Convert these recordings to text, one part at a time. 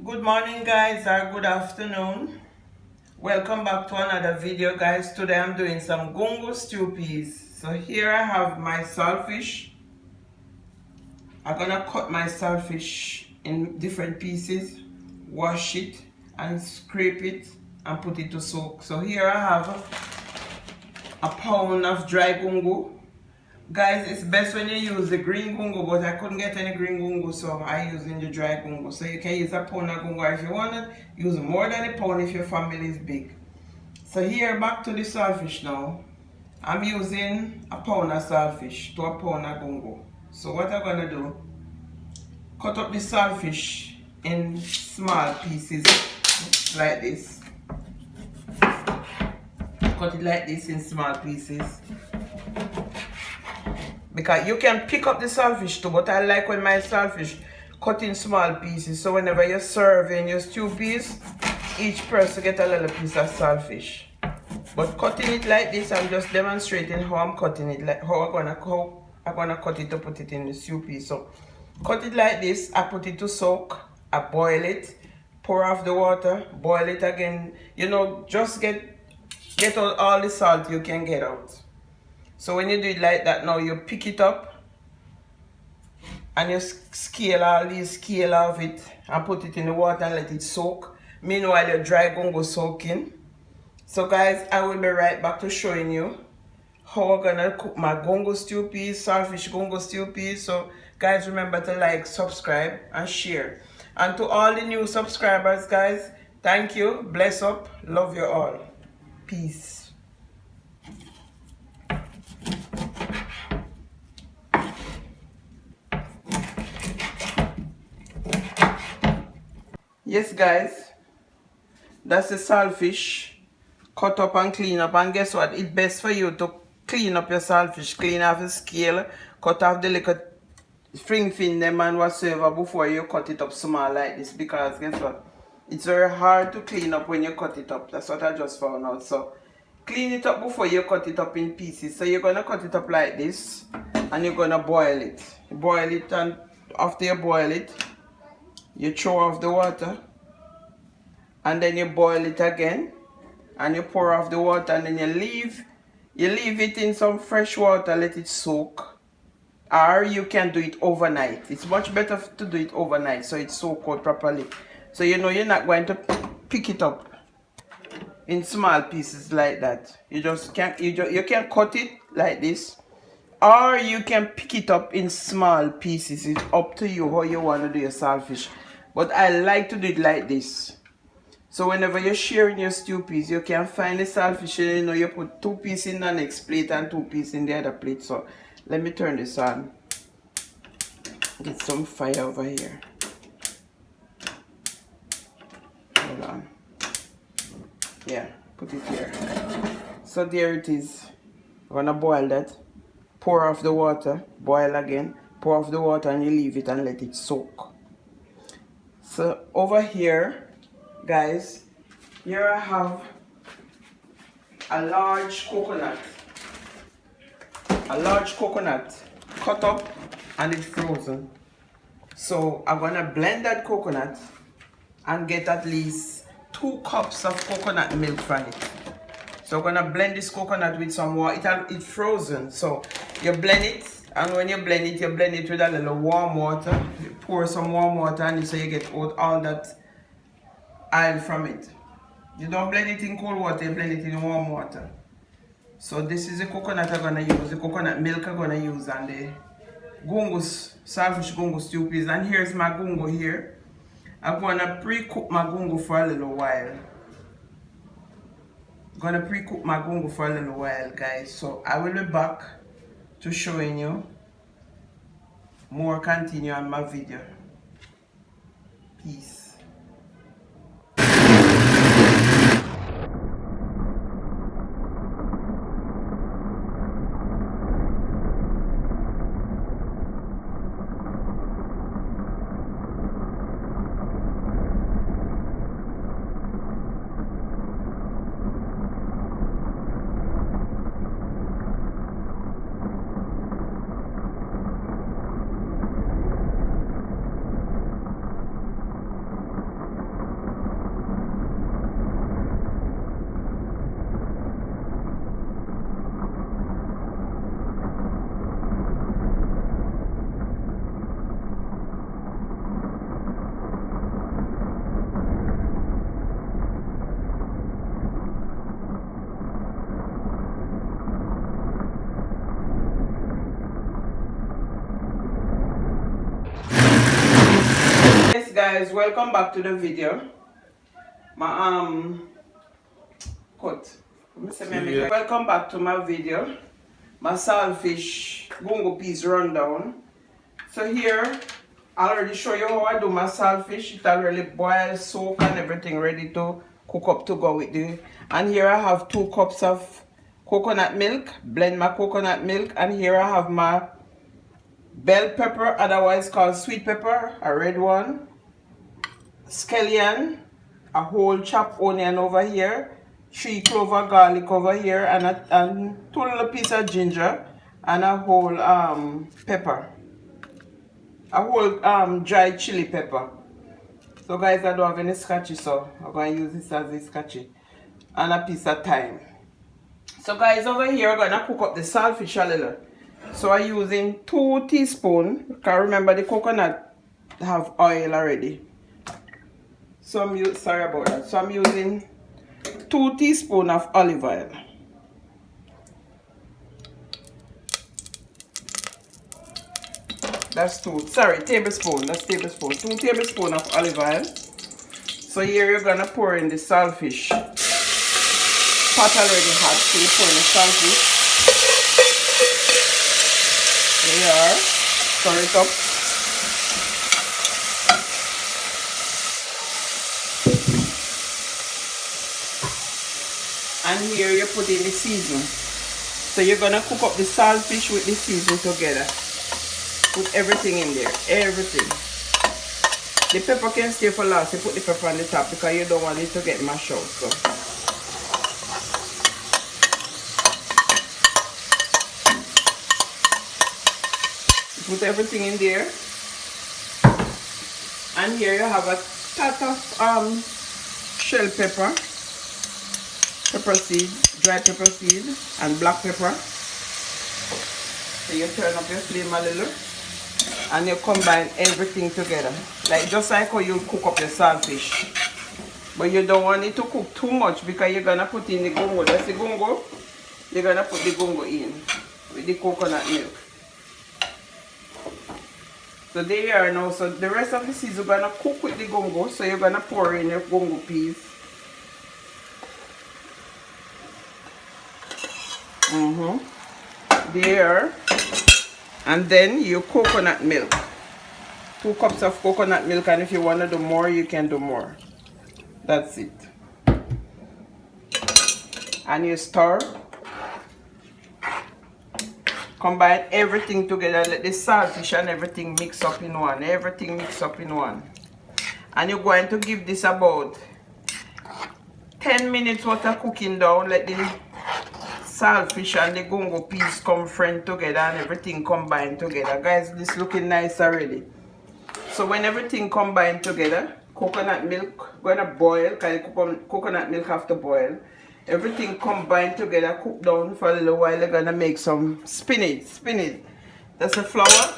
Good morning guys, or good afternoon. Welcome back to another video guys. Today I'm doing some gungo stew peas. So here I have my saltfish. I'm gonna cut my saltfish in different pieces, wash it and scrape it and put it to soak. So here I have a pound of dry gungo. Guys, it's best when you use the green gungo, but I couldn't get any green gungo, so I using the dry gungo. So you can use a pound of gungo if you want it. Use more than a pound if your family is big. So here, back to the saltfish now. I'm using a pound of saltfish to a pound of gungo. So what I'm gonna do, cut up the saltfish in small pieces like this. Cut it like this in small pieces. Because you can pick up the saltfish too, but I like when my saltfish cut in small pieces. So whenever you're serving your stew peas, each person get a little piece of saltfish. But cutting it like this, I'm just demonstrating how I'm cutting it, like how I'm gonna cut it to put it in the stew piece. So cut it like this, I put it to soak, I boil it, pour off the water, boil it again. You know, just get out all the salt you can get out. So when you do it like that now, you pick it up and you scale all these scale of it and put it in the water and let it soak. Meanwhile, your dry gungo soaking. So guys, I will be right back to showing you how I'm gonna cook my gungo stew peas, saltfish gungo stew peas. So guys, remember to like, subscribe and share. And to all the new subscribers guys, thank you, bless up, love you all, peace. Yes guys, that's the saltfish cut up and clean up. And guess what, it's best for you to clean up your saltfish, clean off the scale, cut off the little string fin them and whatsoever before you cut it up small like this, because guess what, it's very hard to clean up when you cut it up. That's what I just found out. So clean it up before you cut it up in pieces. So you're gonna cut it up like this and you're gonna boil it. Boil it, and after you boil it, you throw off the water and then you boil it again and you pour off the water, and then you leave it in some fresh water, let it soak. Or you can do it overnight. It's much better to do it overnight so it soaks out properly. So you know you're not going to pick it up in small pieces like that. You can cut it like this, or you can pick it up in small pieces. It's up to you how you want to do your saltfish, but I like to do it like this. So whenever you're sharing your stew peas, you can find the saltfish and you know you put 2 pieces in the next plate and 2 pieces in the other plate. So let me turn this on. Get some fire over here. Hold on. Yeah, put it here. So there it is. I'm gonna boil that. Pour off the water, boil again, pour off the water, and you leave it and let it soak. So over here, guys, here I have a large coconut cut up and it's frozen. So I'm gonna blend that coconut and get at least 2 cups of coconut milk from it. So I'm gonna blend this coconut with some water. It's frozen, so you blend it, and when you blend it with a little warm water. You pour some warm water on it so you get out all that oil from it. You don't blend it in cold water, you blend it in warm water. So this is the coconut I'm gonna use, the coconut milk I'm gonna use, and the gungos, saltfish gungo stew peas. And here's my gungo here. I'm gonna pre-cook my gungo for a little while. Guys. So I will be back to showing you more, continue on my video. Peace. guys, welcome back to the video. My welcome back to my video. My saltfish gungo peas rundown. So here I already show you how I do my saltfish. It already boiled, soak and everything ready to cook up to go with the. And here I have 2 cups of coconut milk. Blend my coconut milk, and here I have my bell pepper, otherwise called sweet pepper, a red one, scallion, a whole chopped onion over here, 3 clover garlic over here, and 2 little pieces of ginger, and a whole pepper, a whole dried chili pepper. So guys, I don't have any scotchy, so I'm going to use this as a scotchy, and a piece of thyme. So guys, over here I'm going to cook up the saltfish a little. So I'm using 2 teaspoons, because remember the coconut have oil already. So I'm sorry about that. So I'm using 2 teaspoons of olive oil. That's 2, sorry, tablespoon. That's tablespoon. 2 tablespoons of olive oil. So here you're gonna pour in the saltfish. Pot already hot, so you pour in the saltfish. There you are. Stir it up. And here you put in the seasoning. So you're gonna cook up the saltfish with the seasoning together. Put everything in there, everything. The pepper can stay for last. You put the pepper on the top because you don't want it to get mashed out. So put everything in there. And here you have a tot of shell pepper, pepper seed, dry pepper seed, and black pepper. So you turn up your flame a little, and you combine everything together, like just like how you cook up your saltfish. But you don't want it to cook too much because you're gonna put in the gungo. That's the gungo. You're gonna put the gungo in with the coconut milk. So there you are now. So the rest of the seeds are gonna cook with the gungo. So you're gonna pour in your gungo peas. There. And then your coconut milk. 2 cups of coconut milk, and if you want to do more, you can do more. That's it. And you stir. Combine everything together. Let the saltfish and everything mix up in one. Everything mix up in one. And you're going to give this about 10 minutes worth of cooking down. Let the saltfish and the gungo peas come friend together and everything combined together. Guys, this looking nice already. So when everything combined together, coconut milk gonna boil, because coconut milk have to boil. Everything combined together, cook down for a little while. You're gonna make some spinach. That's a flour.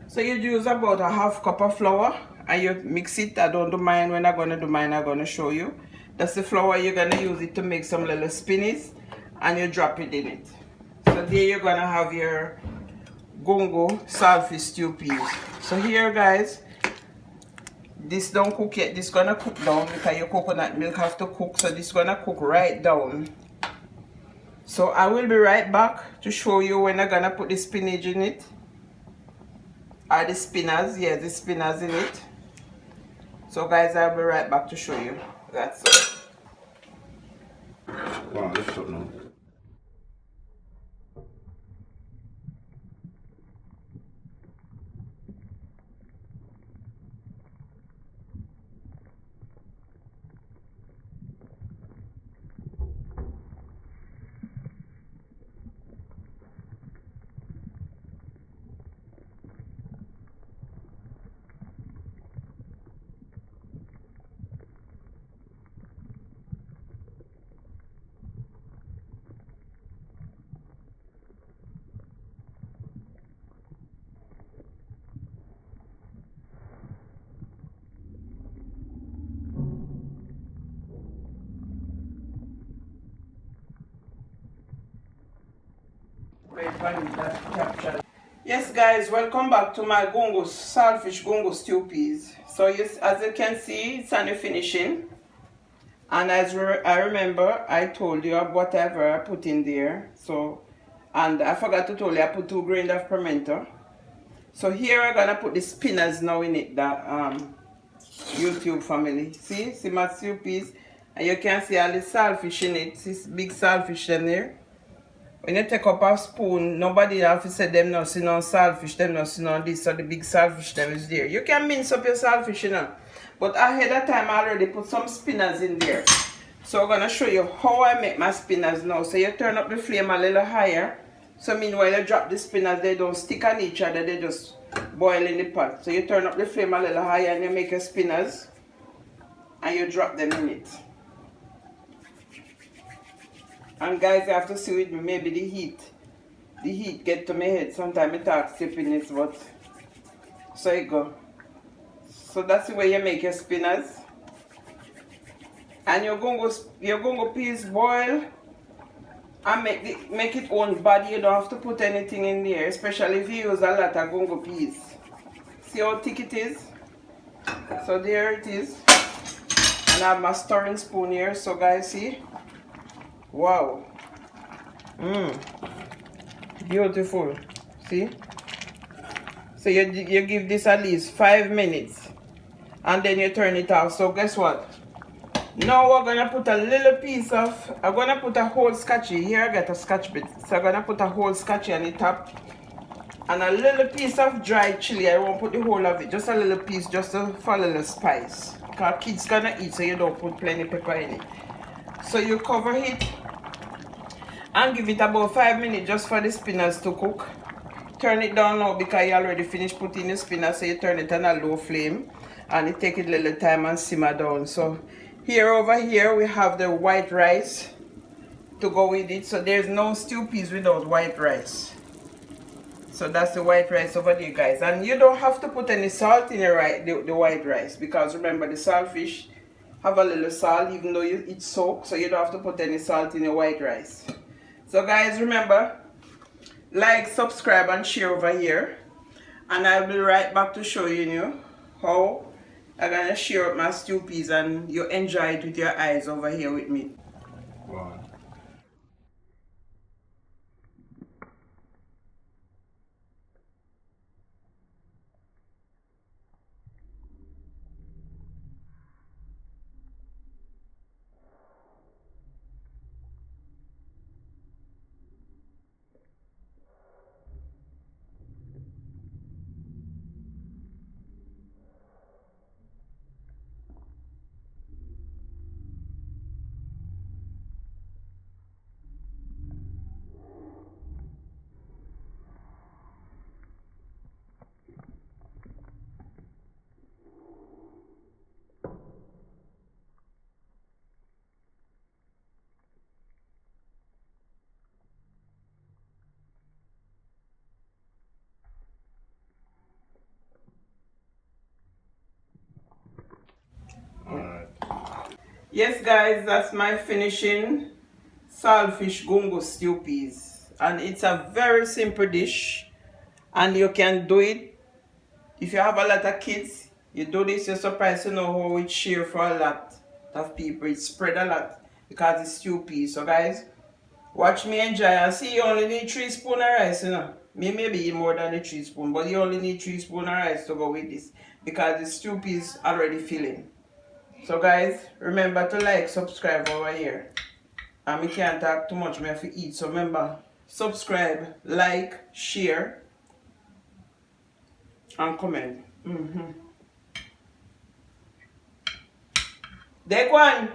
So you use about a half cup of flour and you mix it. I don't do mine. When I'm gonna do mine, I'm gonna show you. That's the flour. You're gonna use it to make some little spinach, and you drop it in it. So there you're gonna have your gungo saltfish stew peas. So here guys, this don't cook yet. This gonna cook down because your coconut milk have to cook. So this gonna cook right down. So I will be right back to show you when I'm gonna put the spinach in it. Or the spinners, yeah, the spinners in it. So guys, I'll be right back to show you. That's all. Wow, that's so nice. Yes guys, welcome back to my gungo saltfish gungo stew peas. So as you can see, it's on the finishing. And as I remember, I told you whatever I put in there. So, and I forgot to tell you, I put 2 grains of pimento. So here I'm gonna put the spinners now in it, that YouTube family. See my stew piece, and you can see all the saltfish in it. See big saltfish in there. When you take up a spoon, nobody have to say them not see no saltfish, them not see no this, so the big saltfish them is there. You can mince up your saltfish, you know. But ahead of time I already put some spinners in there. So I'm gonna show you how I make my spinners now. So you turn up the flame a little higher. So meanwhile you drop the spinners, they don't stick on each other, they just boil in the pot. So you turn up the flame a little higher and you make your spinners and you drop them in it. And guys, you have to see with me, maybe the heat get to my head. Sometimes I talk sleepiness, but so you go. So that's the way you make your spinners. And your gungo peas boil and make it own body. You don't have to put anything in there, especially if you use a lot of gungo peas. See how thick it is? So there it is. And I have my stirring spoon here, so guys, see? Wow. Beautiful. See? So you give this at least 5 minutes and then you turn it off. So guess what? Now we're gonna put a little piece of, I'm gonna put a whole scotchy. Here I got a scotch bit. So I'm gonna put a whole scotchy on the top. And a little piece of dried chili. I won't put the whole of it. Just a little piece, just for a little spice. Because kids gonna eat, so you don't put plenty pepper in it. So you cover it and give it about 5 minutes just for the spinners to cook. Turn it down now because you already finished putting the spinners, so you turn it on a low flame and it take it a little time and simmer down. So here over here we have the white rice to go with it. So there's no stew peas without white rice. So that's the white rice over there, guys. And you don't have to put any salt in the white rice, because remember the saltfish have a little salt even though it's soaked, so you don't have to put any salt in the white rice. So guys, remember, like, subscribe and share over here, and I'll be right back to show you how I'm gonna share up my stew peas and you enjoy it with your eyes over here with me. Wow. Yes guys, that's my finishing saltfish gungo stew peas, and it's a very simple dish and you can do it if you have a lot of kids. You do this, you're surprised to know how it share for a lot of people. It spread a lot because it's stew peas. So guys, watch me enjoy. I see you only need 3 spoons of rice, Me maybe eat more than the 3 spoons, but you only need 3 spoons of rice to go with this because the stew peas already filling. So guys, remember to like, subscribe over here. And we can't talk too much, me have to eat. So remember, subscribe, like, share, and comment. Take one.